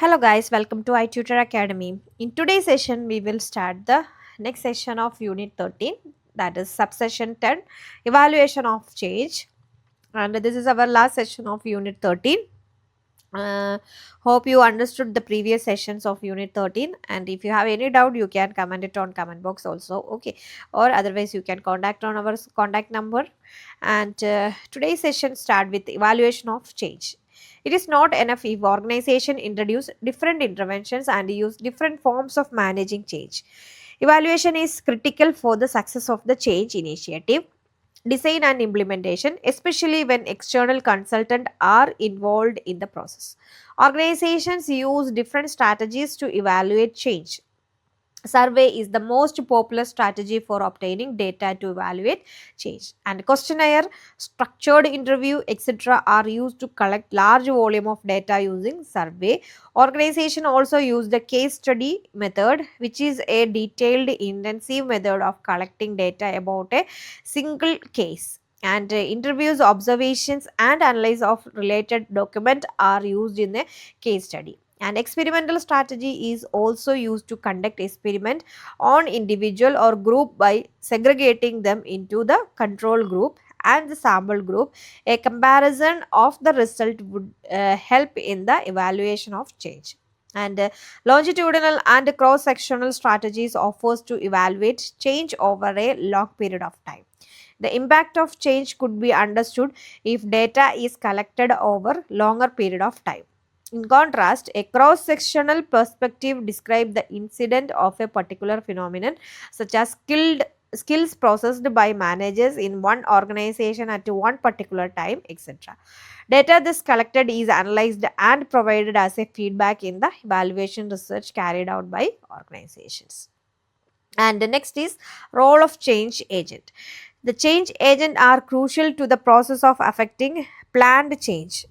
Hello guys, welcome to iTutor Academy. In today's session, we will start the next session of Unit 13, that is subsession 10, Evaluation of Change. And this is our last session of Unit 13. Uh, Hope you understood the previous sessions of Unit 13, and if you have any doubt, you can comment it on comment box also, okay, or otherwise you can contact on our contact number. And today's session start with evaluation of change. It is not enough if organization introduce different interventions and use different forms of managing change. Evaluation is critical for the success of the change initiative, design and implementation, especially when external consultants are involved in the process. Organizations use different strategies to evaluate change. Survey is the most popular strategy for obtaining data to evaluate change, and questionnaire, structured interview, etc. are used to collect large volume of data using survey. Organization also use the case study method, which is a detailed intensive method of collecting data about a single case, and interviews, observations and analysis of related document are used in the case study. An experimental strategy is also used to conduct experiment on individual or group by segregating them into the control group and the sample group. A comparison of the result would help in the evaluation of change. And longitudinal and cross-sectional strategies offers to evaluate change over a long period of time. The impact of change could be understood if data is collected over longer period of time. In contrast, a cross-sectional perspective describes the incident of a particular phenomenon, such as skills processed by managers in one organization at one particular time, etc. Data thus collected is analyzed and provided as a feedback in the evaluation research carried out by organizations. And the next is role of change agent. The change agent are crucial to the process of affecting planned change.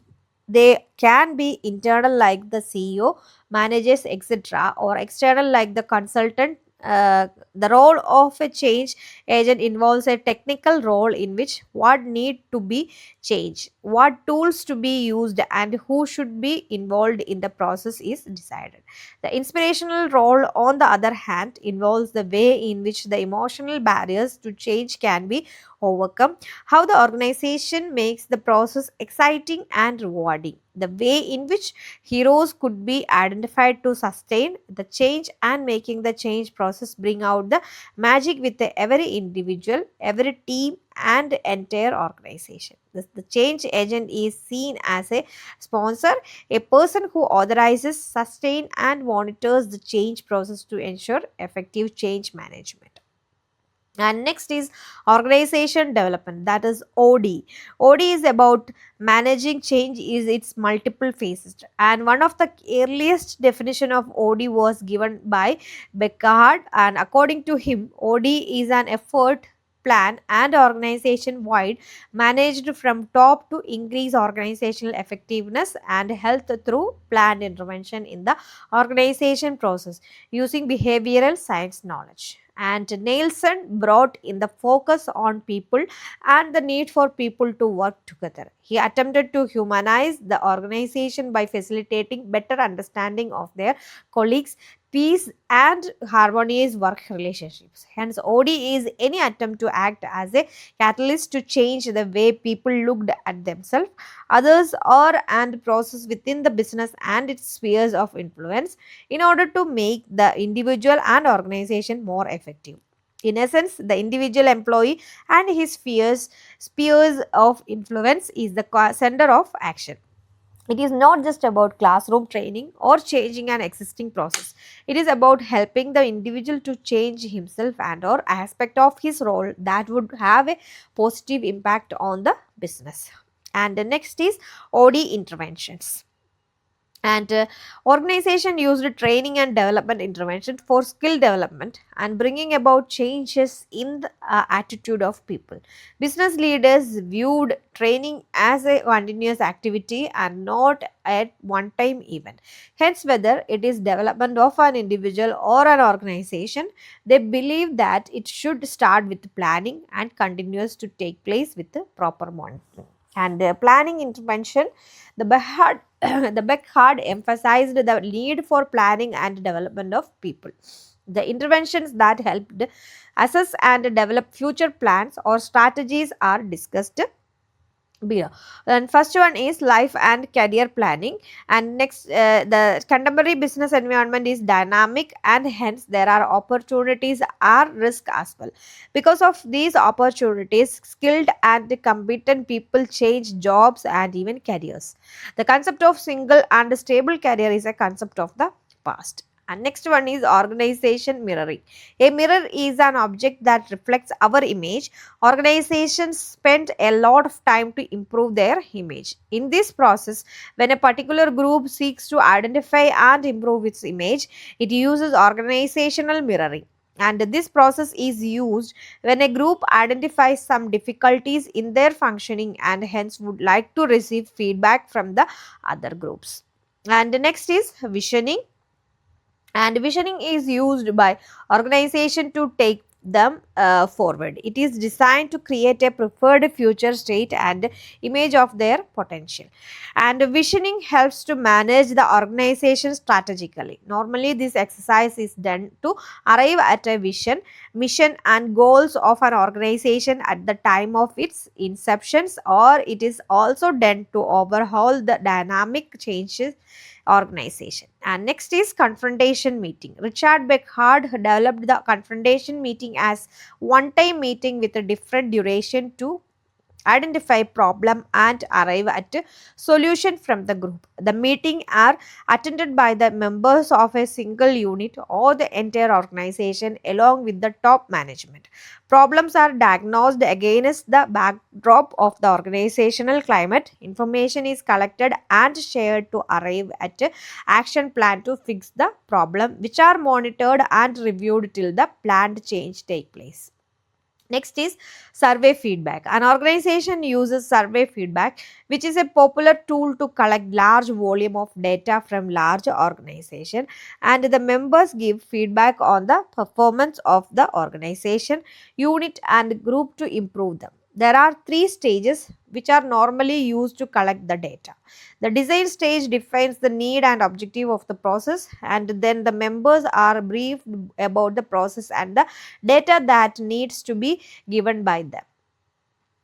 They can be internal like the CEO, managers, etc., or external like the consultant. The role of a change agent involves a technical role in which what need to be changed, what tools to be used, and who should be involved in the process is decided. The inspirational role, on the other hand, involves the way in which the emotional barriers to change can be overcome, how the organization makes the process exciting and rewarding, the way in which heroes could be identified to sustain the change and making the change process bring out the magic with every individual, every team and entire organization. The change agent is seen as a sponsor, a person who authorizes, sustains and monitors the change process to ensure effective change management. And next is organization development, that is OD. OD is about managing change is its multiple phases, and one of the earliest definition of OD was given by Beckard, and according to him, OD is an effort, plan and organization wide managed from top to increase organizational effectiveness and health through planned intervention in the organization process using behavioral science knowledge. And Nielsen brought in the focus on people and the need for people to work together. He attempted to humanize the organization by facilitating better understanding of their colleagues, peace and harmonious work relationships. Hence, OD is any attempt to act as a catalyst to change the way people looked at themselves, others, or and process within the business and its spheres of influence in order to make the individual and organization more effective. In essence, the individual employee and his spheres of influence is the center of action. It is not just about classroom training or changing an existing process. It is about helping the individual to change himself and or aspect of his role that would have a positive impact on the business. And the next is OD interventions. And organization used training and development intervention for skill development and bringing about changes in the attitude of people. Business leaders viewed training as a continuous activity and not at one time event. Hence, whether it is development of an individual or an organization, they believe that it should start with planning and continues to take place with the proper monitoring. And planning intervention, the The Beck-Hard emphasized the need for planning and development of people. The interventions that helped assess and develop future plans or strategies are discussed below. And first one is life and career planning, and next the contemporary business environment is dynamic, and hence there are opportunities are risk as well. Because of these opportunities, skilled and competent people change jobs and even careers. The concept of single and stable career is a concept of the past. And next one is organization mirroring. A mirror is an object that reflects our image. Organizations spend a lot of time to improve their image. In this process, when a particular group seeks to identify and improve its image, it uses organizational mirroring. And this process is used when a group identifies some difficulties in their functioning and hence would like to receive feedback from the other groups. And next is visioning, and visioning is used by organization to take them forward. It is designed to create a preferred future state and image of their potential. And visioning helps to manage the organization strategically. Normally this exercise is done to arrive at a vision, mission and goals of an organization at the time of its inceptions, or it is also done to overhaul the dynamic changes organization. And next is confrontation meeting. Richard Beckhardt developed the confrontation meeting as one-time meeting with a different duration to identify problem and arrive at a solution from the group. The meeting are attended by the members of a single unit or the entire organization along with the top management. Problems are diagnosed against the backdrop of the organizational climate. Information is collected and shared to arrive at a action plan to fix the problem, which are monitored and reviewed till the planned change take place. Next is survey feedback. An organization uses survey feedback, which is a popular tool to collect large volume of data from large organization, and the members give feedback on the performance of the organization, unit and group to improve them. There are three stages which are normally used to collect the data. The design stage defines the need and objective of the process, and then the members are briefed about the process and the data that needs to be given by them.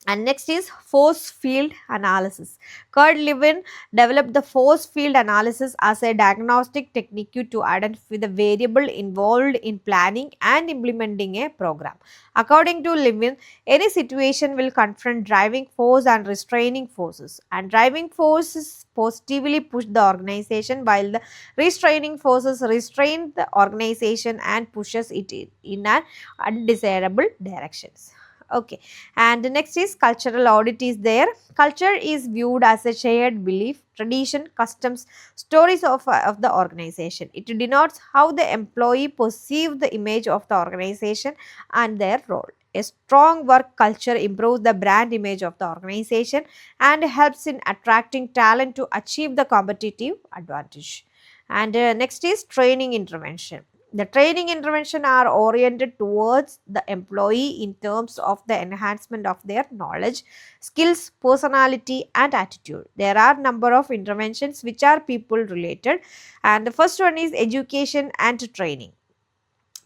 And next is force field analysis. Kurt Lewin developed the force field analysis as a diagnostic technique to identify the variable involved in planning and implementing a program. According to Lewin, any situation will confront driving force and restraining forces, and driving forces positively push the organization while the restraining forces restrain the organization and pushes it in an undesirable directions. Okay, and the next is cultural audit is there. Culture is viewed as a shared belief, tradition, customs, stories of the organization. It denotes how the employee perceive the image of the organization and their role. A strong work culture improves the brand image of the organization and helps in attracting talent to achieve the competitive advantage. And next is training intervention. The training intervention are oriented towards the employee in terms of the enhancement of their knowledge, skills, personality and attitude. There are number of interventions which are people related, and the first one is education and training.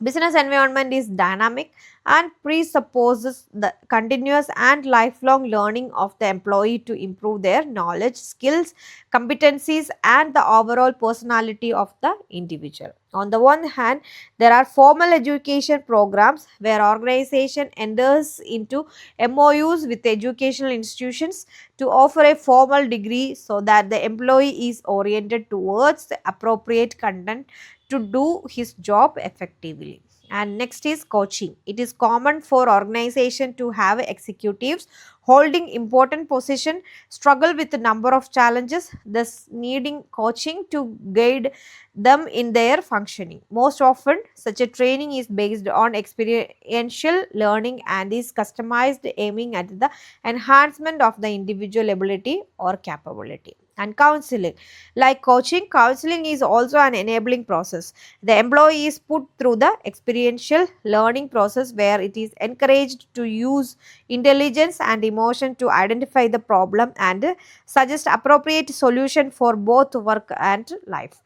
Business environment is dynamic and presupposes the continuous and lifelong learning of the employee to improve their knowledge, skills, competencies and the overall personality of the individual. On the one hand, there are formal education programs where organization enters into MOUs with educational institutions to offer a formal degree so that the employee is oriented towards the appropriate content to do his job effectively. And next is coaching. It is common for organization to have executives holding important position struggle with a number of challenges, thus needing coaching to guide them in their functioning. Most often such a training is based on experiential learning and is customized, aiming at the enhancement of the individual ability or capability. And counseling, like coaching, counseling is also an enabling process. The employee is put through the experiential learning process where it is encouraged to use intelligence and emotion to identify the problem and suggest appropriate solution for both work and life.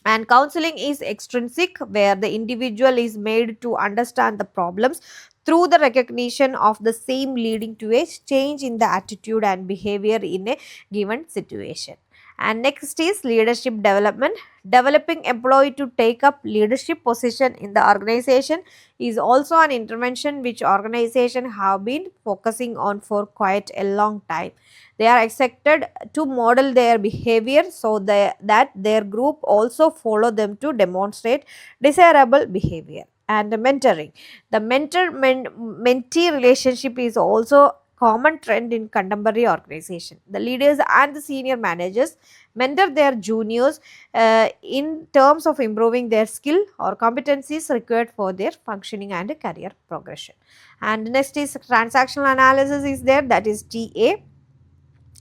And counseling is extrinsic, where the individual is made to understand the problems through the recognition of the same, leading to a change in the attitude and behavior in a given situation. And next is leadership development. Developing employee to take up leadership position in the organization is also an intervention which organization have been focusing on for quite a long time. They are expected to model their behavior so that their group also follow them to demonstrate desirable behavior. And mentoring, the mentee relationship is also common trend in contemporary organization. The leaders and the senior managers mentor their juniors in terms of improving their skill or competencies required for their functioning and career progression. And next is transactional analysis is there, that is TA.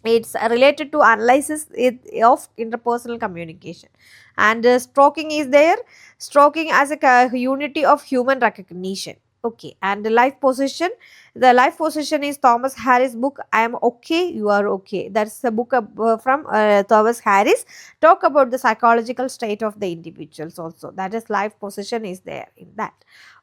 It's related to analysis of interpersonal communication. And stroking is there, stroking as a unity of human recognition. Okay, and the life position is Thomas Harris book, I am okay, you are okay. That's a book from Thomas Harris, talk about the psychological state of the individuals also. That is life position is there in that.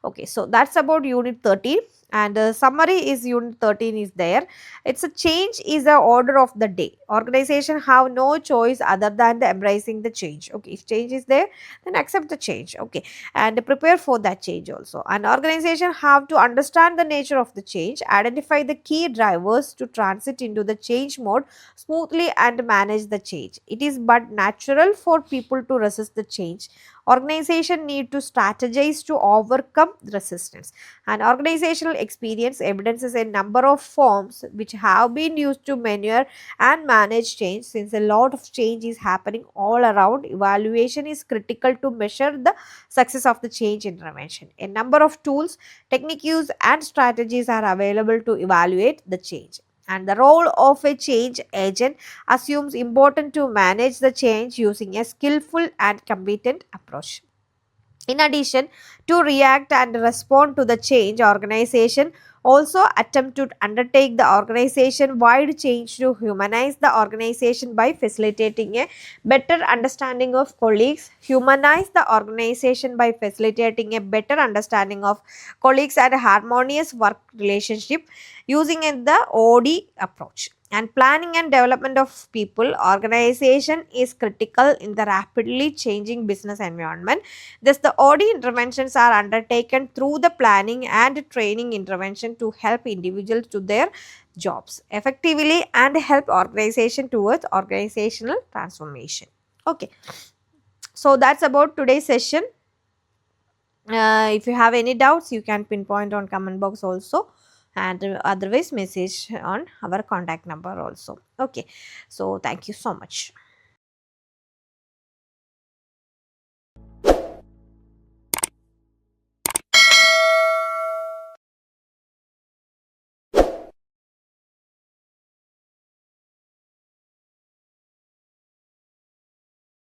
Okay, so that's about unit 30. And summary is unit 13 is there. It's a change is the order of the day. Organization have no choice other than the embracing the change. Okay, if change is there, then accept the change. Okay, and prepare for that change also. An organization have to understand the nature of the change, identify the key drivers to transit into the change mode smoothly and manage the change. It is but natural for people to resist the change. Organization need to strategize to overcome resistance. And organizational experience evidences a number of forms which have been used to manure and manage change. Since a lot of change is happening all around, evaluation is critical to measure the success of the change intervention. A number of tools, techniques and strategies are available to evaluate the change. And the role of a change agent assumes important to manage the change using a skillful and competent approach. In addition to react and respond to the change, organization also attempt to undertake the organization wide change to humanize the organization by facilitating a better understanding of colleagues, humanize the organization by facilitating a better understanding of colleagues and a harmonious work relationship using the OD approach. And planning and development of people organization is critical in the rapidly changing business environment. Thus, the OD interventions are undertaken through the planning and training intervention to help individuals to their jobs effectively and help organization towards organizational transformation. Okay, so that's about today's session. If you have any doubts, you can pinpoint on comment box also, and otherwise message on our contact number also. Okay, so thank you so much.